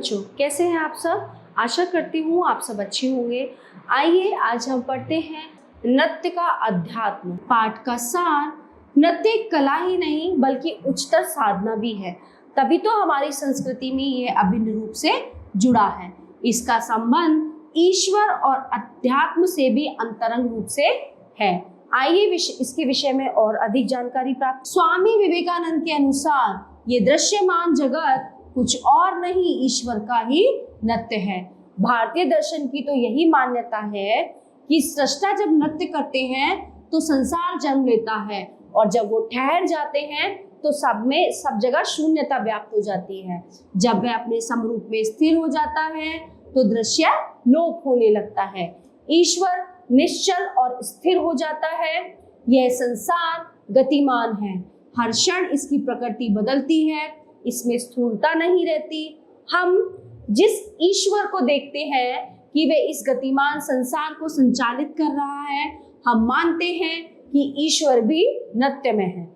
बच्चों, कैसे हैं आप सब। आशा करती हूँ आप सब अच्छे होंगे। आइए आज हम पढ़ते हैं नृत्य का अध्यात्म। पाठ का सार, नृत्य एक कला ही नहीं बल्कि उच्चतर साधना भी है, तभी तो हमारी संस्कृति में ये अभिन्न रूप से जुड़ा है। इसका संबंध ईश्वर और अध्यात्म से भी अंतरंग रूप से है। आइए इसके विषय में और अधिक जानकारी प्राप्त। स्वामी विवेकानंद के अनुसार ये दृश्यमान जगत कुछ और नहीं, ईश्वर का ही नृत्य है। भारतीय दर्शन की तो यही मान्यता है कि सृष्टा जब नृत्य करते हैं तो संसार जन्म लेता है, और जब वो ठहर जाते हैं तो सब जगह शून्यता व्याप्त हो जाती है। जब वह अपने समरूप में स्थिर हो जाता है तो दृश्य लोप होने लगता है। ईश्वर निश्चल और स्थिर हो जाता है। यह संसार गतिमान है, हर क्षण इसकी प्रकृति बदलती है, इसमें स्थूलता नहीं रहती। हम जिस ईश्वर को देखते हैं कि वे इस गतिमान संसार को संचालित कर रहा है, हम मानते हैं कि ईश्वर भी नृत्य में है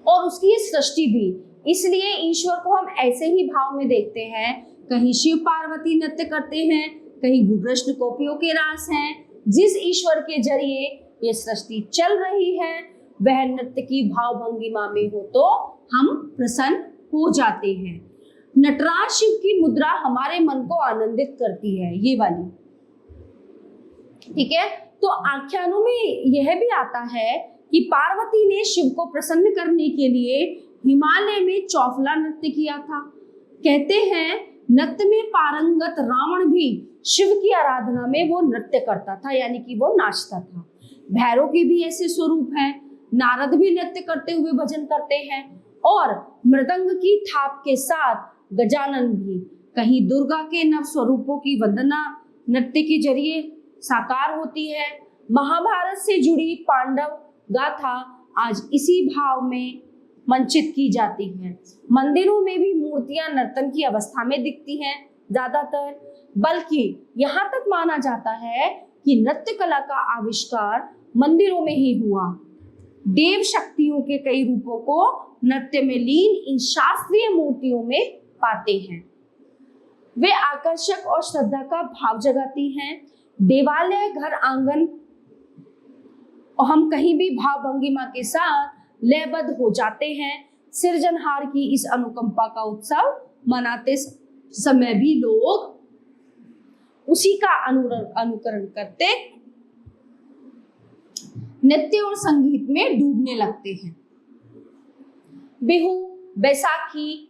और उसकी सृष्टि भी। इसलिए ईश्वर को हम ऐसे ही भाव में देखते हैं। कहीं शिव पार्वती नृत्य करते हैं, कहीं कृष्ण गोपियों के रास हैं। जिस ईश्वर के जरिए ये सृष्टि चल रही है वह नृत्य की भाव भंगिमा में हो तो हम प्रसन्न हो जाते हैं। नटराज शिव की मुद्रा हमारे मन को आनंदित करती है, ये वाली, ठीक है। तो आख्यानों में यह भी आता है कि पार्वती ने शिव को प्रसन्न करने के लिए हिमालय में चौफला नृत्य किया था। कहते हैं नृत्य में पारंगत रावण भी शिव की आराधना में वो नृत्य करता था, यानी कि वो नाचता था। भैरव के भी ऐसे स्वरूप हैं। नारद भी नृत्य करते हुए भजन करते हैं, और मृदंग की थाप के साथ गजानन भी। कहीं दुर्गा के नव स्वरूपों की वंदना नृत्य के जरिए साकार होती है। महाभारत से जुड़ी पांडव गाथा आज इसी भाव में मंचित की जाती है। मंदिरों में भी मूर्तियां नर्तन की अवस्था में दिखती हैं ज्यादातर, बल्कि यहाँ तक माना जाता है कि नृत्य कला का आविष्कार मंदिरों में ही हुआ। देव शक्तियों के कई रूपों को नृत्य में लीन इन शास्त्रीय मूर्तियों में पाते हैं। वे आकर्षक और श्रद्धा का भाव जगाती हैं। देवालय, घर, आंगन, और हम कहीं भी भाव भंगिमा के साथ लयबद्ध हो जाते हैं। सृजनहार की इस अनुकंपा का उत्सव मनाते समय भी लोग उसी का अनुकरण करते नृत्य और संगीत में डूबने लगते हैं। बिहू, बैसाखी,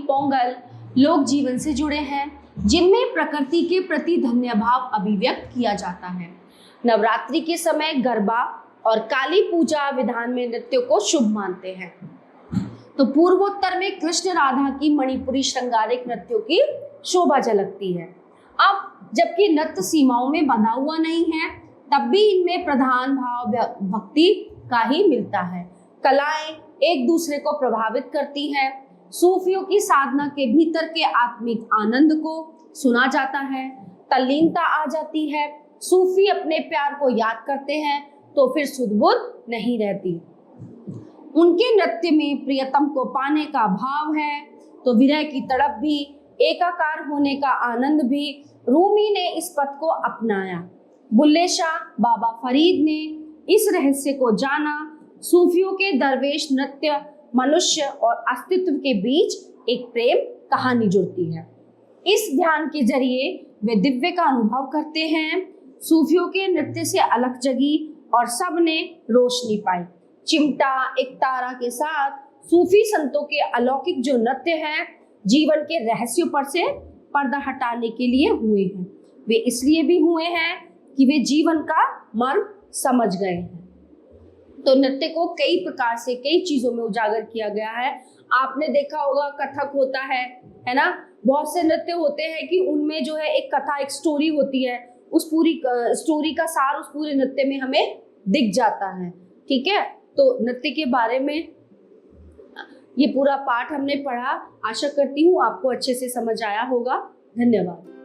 पोंगल लोक जीवन से जुड़े हैं, जिनमें प्रकृति के प्रति धन्य भाव अभिव्यक्त किया जाता है। नवरात्रि के समय गरबा और काली पूजा विधान में नृत्य को शुभ मानते हैं। तो पूर्वोत्तर में कृष्ण राधा की मणिपुरी श्रृंगारिक नृत्यों की शोभा झलकती है। अब जबकि नृत्य सीमाओं में बंधा हुआ नहीं है, तब भी इनमें प्रधान भाव भक्ति का ही मिलता है। कलाएं एक दूसरे को प्रभावित करती हैं। सूफियों की साधना के भीतर के आत्मिक आनंद को सुना जाता है, तल्लीनता आ जाती है। सूफी अपने प्यार को याद करते हैं तो फिर सुध बुध नहीं रहती। उनके नृत्य में प्रियतम को पाने का भाव है, तो विरह की तड़प भी, एकाकार होने का आनंद भी। रूमी ने इस पथ को अपनाया। बुल्ले शाह, बाबा फरीद ने इस रहस्य को जाना। सूफियों के दरवेश नृत्य मनुष्य और अस्तित्व के बीच एक प्रेम कहानी जुड़ती है। इस ध्यान के जरिए वे दिव्य का अनुभव करते हैं। सूफियों के नृत्य से अलग जगी और सब ने रोशनी पाई। चिमटा, एक तारा के साथ सूफी संतों के अलौकिक जो नृत्य है, जीवन के रहस्यों पर से पर्दा हटाने के लिए हुए हैं। वे इसलिए भी हुए हैं कि वे जीवन का मर्म समझ गए हैं। तो नृत्य को कई प्रकार से कई चीजों में उजागर किया गया है। आपने देखा होगा कथक होता है ना। बहुत से नृत्य होते हैं कि उनमें जो है एक कथा, एक स्टोरी होती है। उस पूरी स्टोरी का सार उस पूरे नृत्य में हमें दिख जाता है, ठीक है। तो नृत्य के बारे में ये पूरा पाठ हमने पढ़ा। आशा करती हूँ आपको अच्छे से समझ आया होगा। धन्यवाद।